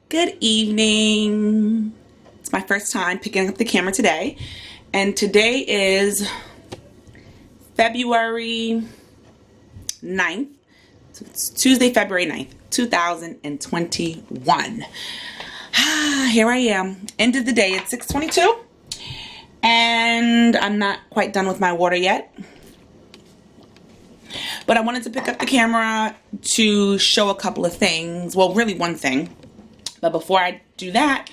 Good evening. It's my first time picking up the camera today, and today is February 9th. So it's Tuesday, February 9th, 2021. Here I am. End of the day at 6:22, and I'm not quite done with my water yet. But I wanted to pick up the camera to show a couple of things. Well, really one thing. But before I do that,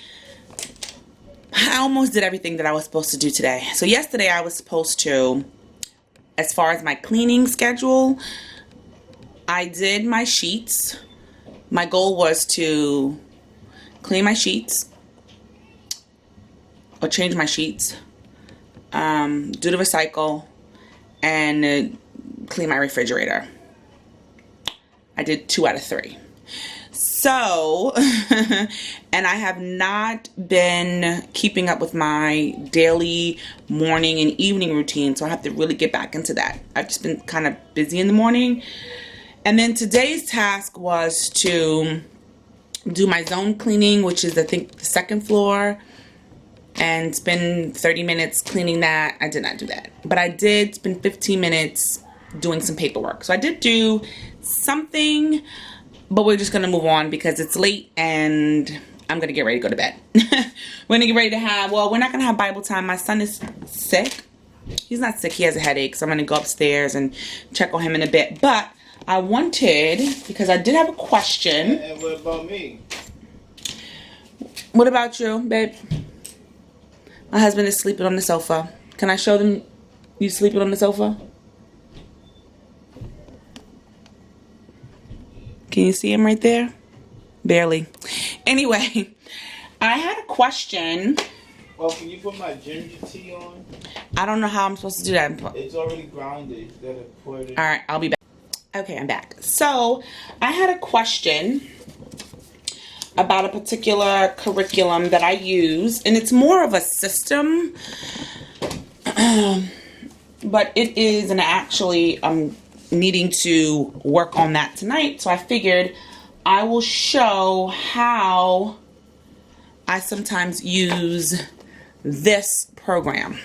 I almost did everything that I was supposed to do today. So yesterday I was supposed to, as far as my cleaning schedule, I did my sheets. My goal was to clean my sheets or change my sheets, do the recycle, and clean my refrigerator. I did 2 out of 3. So, and I have not been keeping up with my daily morning and evening routine, so I have to really get back into that. I've just been kind of busy in the morning. And then today's task was to do my zone cleaning, which is, I think, the 2nd floor, and spend 30 minutes cleaning that. I did not do that, but I did spend 15 minutes doing some paperwork. So I did do something, but we're just going to move on because it's late and I'm going to get ready to go to bed. We're going to get ready to have, well, we're not going to have Bible time. My son is sick. He's not sick. He has a headache. So I'm going to go upstairs and check on him in a bit. But I wanted, because I did have a question. And what about me? What about you, babe? My husband is sleeping on the sofa. Can I show them you sleeping on the sofa? Can you see him right there? Barely. Anyway, I had a question. Oh, can you put my ginger tea on? I don't know how I'm supposed to do that. It's already grounded. You gotta pour it in. All right, I'll be back. Okay, I'm back. So, I had a question about a particular curriculum that I use, and it's more of a system, but it is, and actually, needing to work on that tonight, so I figured I will show how I sometimes use this program.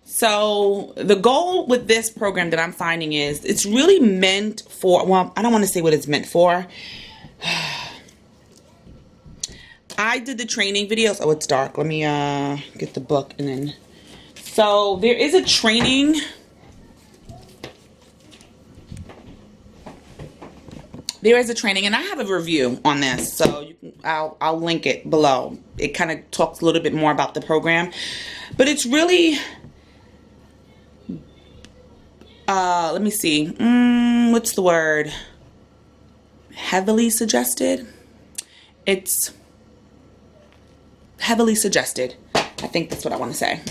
So the goal with this program that I'm finding is it's really meant for, well, I don't want to say what it's meant for. I did the training videos. Oh, it's dark. Let me get the book and then. So there is a training. There is a training, and I have a review on this, so you can, I'll link it below. It kind of talks a little bit more about the program, but it's really, let me see, what's the word? Heavily suggested? It's heavily suggested. I think that's what I want to say.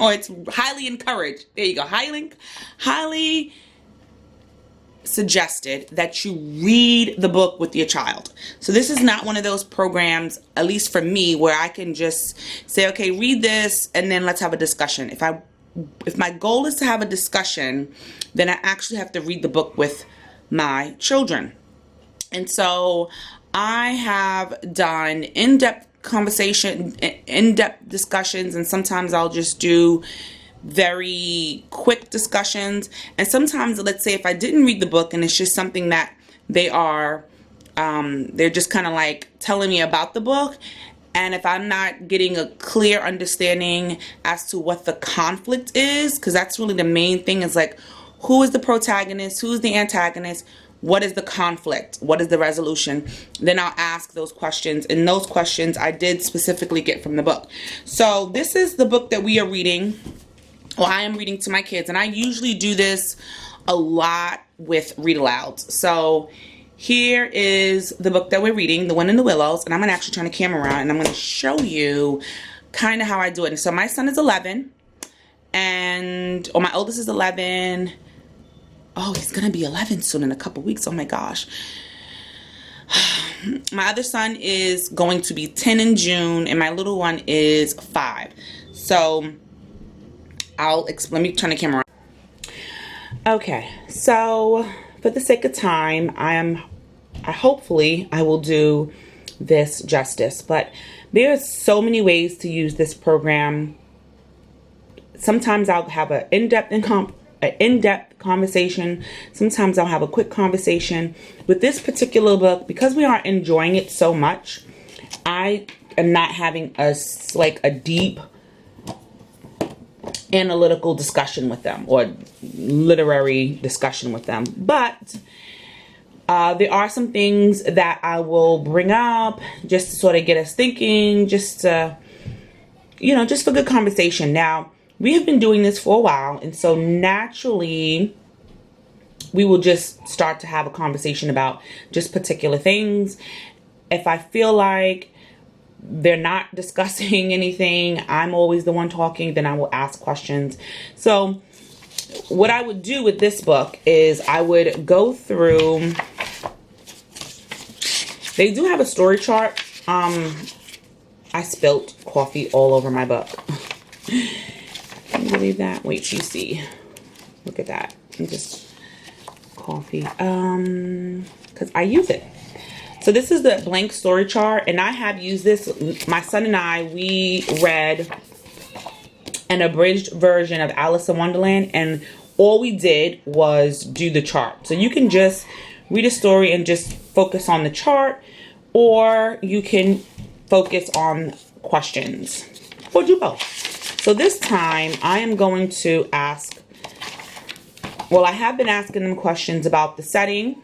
Or it's highly encouraged. There you go. Highly suggested that you read the book with your child. So this is not one of those programs, at least for me, where I can just say, okay, read this and then let's have a discussion. If my goal is to have a discussion, then I actually have to read the book with my children. And so I have done in-depth conversation, in-depth discussions, and sometimes I'll just do very quick discussions. And sometimes, let's say if I didn't read the book and it's just something that they are they're just kind of like telling me about the book, and if I'm not getting a clear understanding as to what the conflict is, because that's really the main thing, is like, who is the protagonist, who's the antagonist, what is the conflict, what is the resolution, then I'll ask those questions, and those questions I did specifically get from the book. So this is the book that we are reading. Well, I am reading to my kids, and I usually do this a lot with read alouds. So here is the book that we're reading, The Wind in the Willows, and I'm going to actually turn the camera around, and I'm going to show you kind of how I do it. And so my son is 11, or my oldest is 11. Oh, he's going to be 11 soon in a couple weeks. Oh my gosh. My other son is going to be 10 in June, and my little one is 5. So let me turn the camera on. Okay, so for the sake of time, hopefully I will do this justice. But there are so many ways to use this program. Sometimes I'll have an in-depth conversation. Sometimes I'll have a quick conversation. With this particular book, because we are enjoying it so much, I am not having a deep analytical discussion with them or literary discussion with them. But there are some things that I will bring up just to sort of get us thinking, just for good conversation. Now, we have been doing this for a while, and so naturally we will just start to have a conversation about just particular things. If I feel like they're not discussing anything, I'm always the one talking, then I will ask questions. So what I would do with this book is I would go through, they do have a story chart. I spilt coffee all over my book. Can you believe that? Wait, you see. Look at that. I'm just coffee. Because I use it. So this is the blank story chart, and I have used this. My son and I, we read an abridged version of Alice in Wonderland, and all we did was do the chart. So you can just read a story and just focus on the chart, or you can focus on questions, or do both. So this time I am going to ask, well, I have been asking them questions about the setting.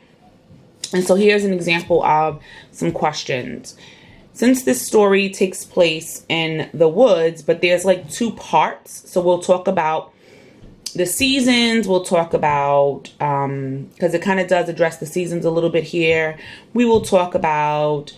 And so here's an example of some questions. Since this story takes place in the woods, but there's like two parts. So we'll talk about the seasons. We'll talk about, because it kind of does address the seasons a little bit here. We will talk about,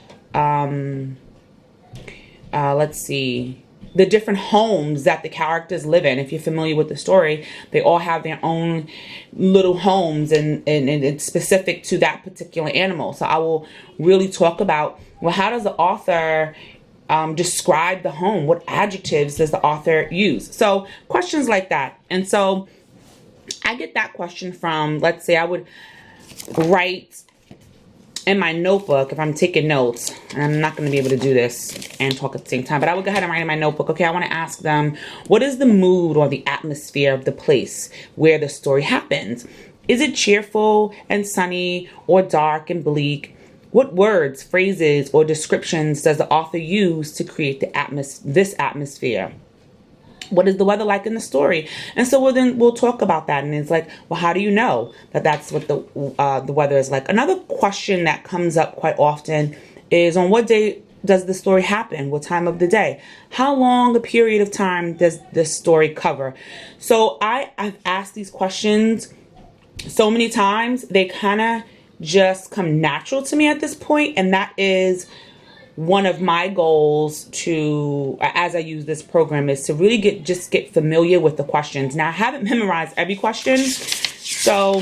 let's see, the different homes that the characters live in. If you're familiar with the story, they all have their own little homes, and it's specific to that particular animal. So I will really talk about, well, how does the author describe the home? What adjectives does the author use? So questions like that. And so I get that question from, let's say I would write in my notebook, if I'm taking notes, and I'm not going to be able to do this and talk at the same time, but I would go ahead and write in my notebook, okay, I want to ask them, what is the mood or the atmosphere of the place where the story happens? Is it cheerful and sunny or dark and bleak? What words, phrases, or descriptions does the author use to create this atmosphere? What is the weather like in the story? And so we'll talk about that. And it's like, well, how do you know that that's what the weather is like? Another question that comes up quite often is, on what day does the story happen? What time of the day? How long a period of time does this story cover? So I've asked these questions so many times, they kind of just come natural to me at this point. And that is one of my goals to, as I use this program, is to really get familiar with the questions. Now, I haven't memorized every question. So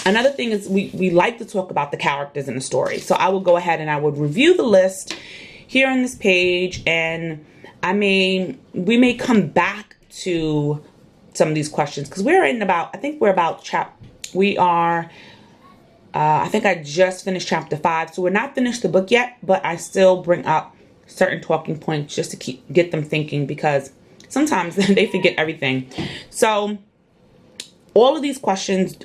another thing is we like to talk about the characters in the story. So I will go ahead and I would review the list here on this page, and we may come back to some of these questions, because I think I just finished chapter 5, so we're not finished the book yet, but I still bring up certain talking points just to get them thinking, because sometimes they forget everything. So all of these questions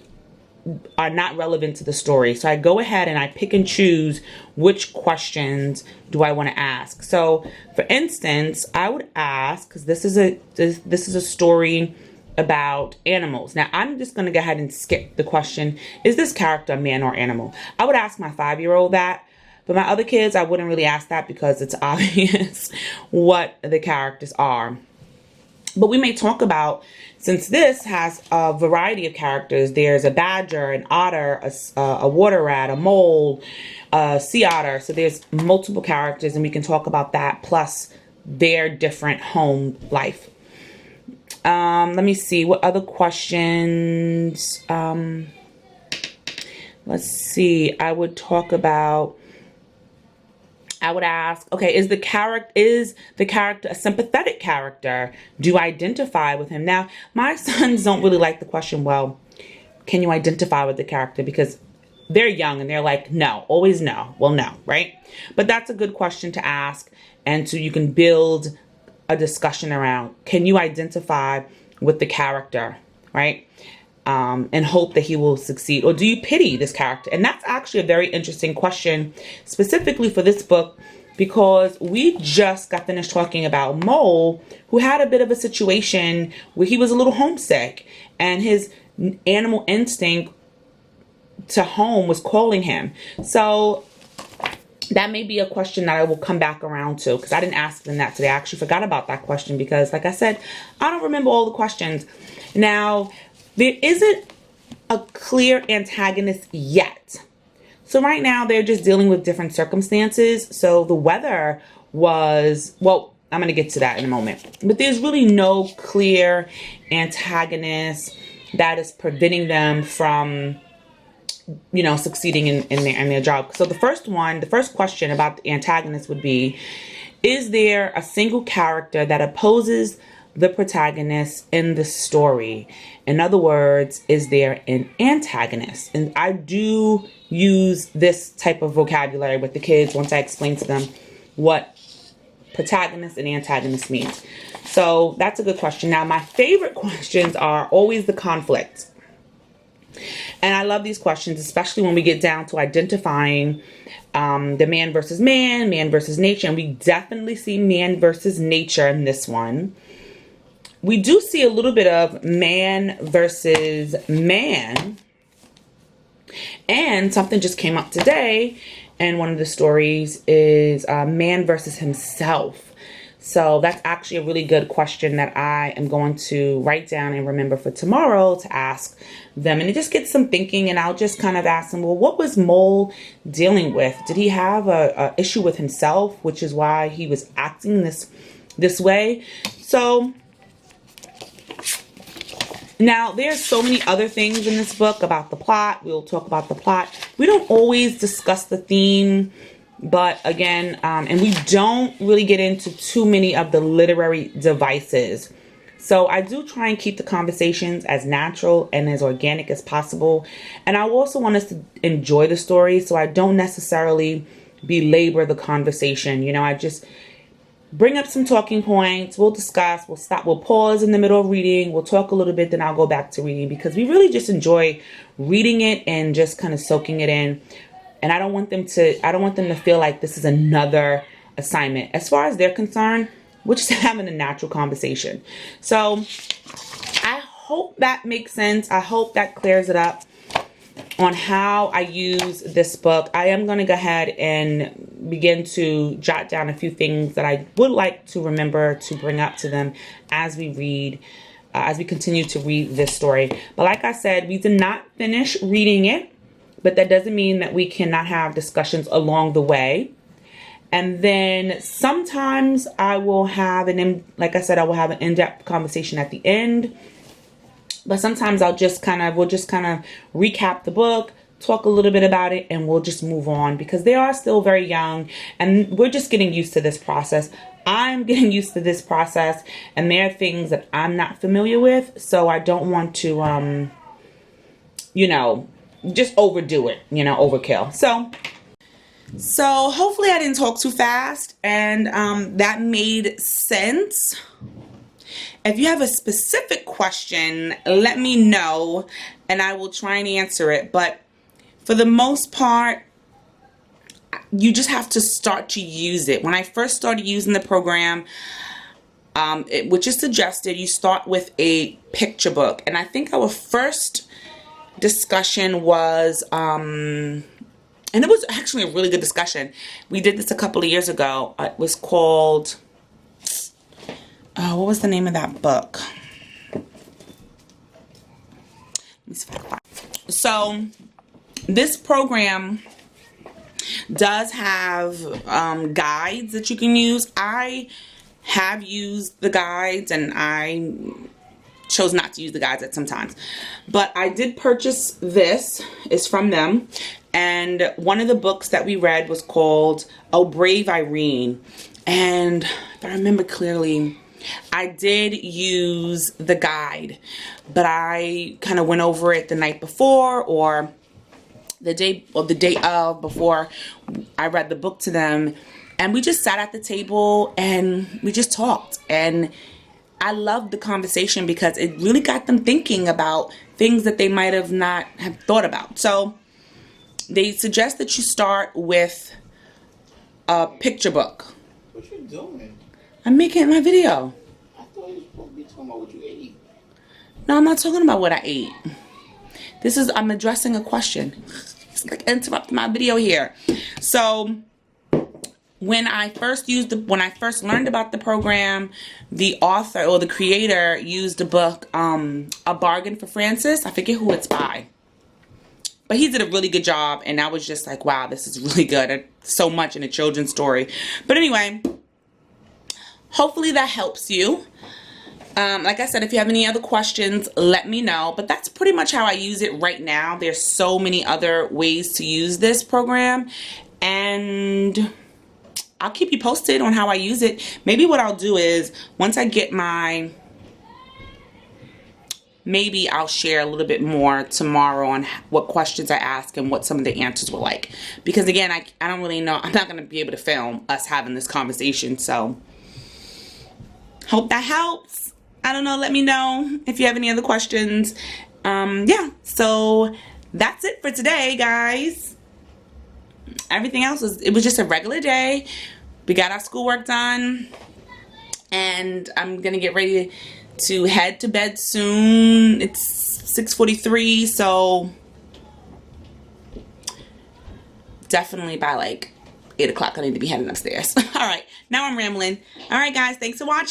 are not relevant to the story. So I go ahead and I pick and choose which questions do I want to ask. So for instance, I would ask, because this is a story about animals. Now, I'm just going to go ahead and skip the question, is this character a man or animal? I would ask my 5-year-old that, but my other kids, I wouldn't really ask that, because it's obvious what the characters are. But we may talk about, since this has a variety of characters, there's a badger, an otter, a water rat, a mole, a sea otter. So there's multiple characters, and we can talk about that, plus their different home life. Let me see what other questions. Let's see. I would ask, okay, is the character a sympathetic character? Do I identify with him? Now, my sons don't really like the question, well, can you identify with the character? Because they're young and they're like, no, always no. Well, no, right? But that's a good question to ask. And so you can build a discussion around, can you identify with the character, right? And hope that he will succeed? Or do you pity this character? And that's actually a very interesting question, specifically for this book, because we just got finished talking about Mole, who had a bit of a situation where he was a little homesick and his animal instinct to home was calling him. So that may be a question that I will come back around to, because I didn't ask them that today. I actually forgot about that question because, like I said, I don't remember all the questions. Now, there isn't a clear antagonist yet. So right now they're just dealing with different circumstances. So the weather was, well, I'm going to get to that in a moment. But there's really no clear antagonist that is preventing them from, you know, succeeding in their job. So the first question about the antagonist would be, is there a single character that opposes the protagonist in the story? In other words, is there an antagonist? And I do use this type of vocabulary with the kids once I explain to them what protagonist and antagonist means. So that's a good question. Now, my favorite questions are always the conflict. And I love these questions, especially when we get down to identifying the man versus nature. And we definitely see man versus nature in this one. We do see a little bit of man versus man. And something just came up today, and one of the stories is man versus himself. So that's actually a really good question that I am going to write down and remember for tomorrow to ask them. And it just gets some thinking, and I'll just kind of ask them, well, what was Mole dealing with? Did he have a issue with himself, which is why he was acting this way? So now, there's so many other things in this book about the plot. We'll talk about the plot. We don't always discuss the theme, but again, and we don't really get into too many of the literary devices. So I do try and keep the conversations as natural and as organic as possible. And I also want us to enjoy the story, so I don't necessarily belabor the conversation. You know, I just bring up some talking points. We'll discuss, we'll stop, we'll pause in the middle of reading, we'll talk a little bit, then I'll go back to reading, because we really just enjoy reading it and just kind of soaking it in. And I don't want them to feel like this is another assignment. As far as they're concerned, we're just having a natural conversation. So I hope that makes sense. I hope that clears it up on how I use this book. I am going to go ahead and begin to jot down a few things that I would like to remember to bring up to them as we read, as we continue to read this story. But like I said, we did not finish reading it, but that doesn't mean that we cannot have discussions along the way. And then sometimes I will have like I said, I will have an in-depth conversation at the end. But sometimes we'll just kind of recap the book, talk a little bit about it, and we'll just move on, because they are still very young and we're just getting used to this process. I'm getting used to this process, and there are things that I'm not familiar with, so I don't want to, you know, just overdo it, you know, overkill. So hopefully I didn't talk too fast, and that made sense. If you have a specific question, let me know and I will try and answer it. But for the most part, you just have to start to use it. When I first started using the program, which is suggested, you start with a picture book. And I think our first discussion was, and it was actually a really good discussion. We did this a couple of years ago. It was called... what was the name of that book? Let me see if I can find it. So this program does have guides that you can use. I have used the guides, and I chose not to use the guides at some times. But I did purchase this. It's from them. And one of the books that we read was called Oh Brave Irene. And if I remember clearly, I did use the guide, but I kind of went over it the night before or the day of, before I read the book to them, and we just sat at the table and we just talked. And I loved the conversation because it really got them thinking about things that they might have not have thought about. So they suggest that you start with a picture book. What you doing? I'm making my video. I thought you were supposed to be talking about what you ate. No, I'm not talking about what I ate. I'm addressing a question. It's like interrupting my video here. So when I first learned about the program, the author or the creator used a book, A Bargain for Francis. I forget who it's by. But he did a really good job, and I was just like, wow, this is really good. So much in a children's story. But anyway, hopefully that helps you. Like I said, if you have any other questions, let me know. But that's pretty much how I use it right now. There's so many other ways to use this program. And I'll keep you posted on how I use it. Maybe what I'll do is, once I get maybe I'll share a little bit more tomorrow on what questions I ask and what some of the answers were like. Because again, I don't really know. I'm not going to be able to film us having this conversation. So hope that helps. I don't know. Let me know if you have any other questions. Yeah. So that's it for today, guys. Everything else it was just a regular day. We got our schoolwork done. And I'm going to get ready to head to bed soon. It's 6:43, so definitely by like 8 o'clock I need to be heading upstairs. All right, now I'm rambling. All right, guys, thanks for watching.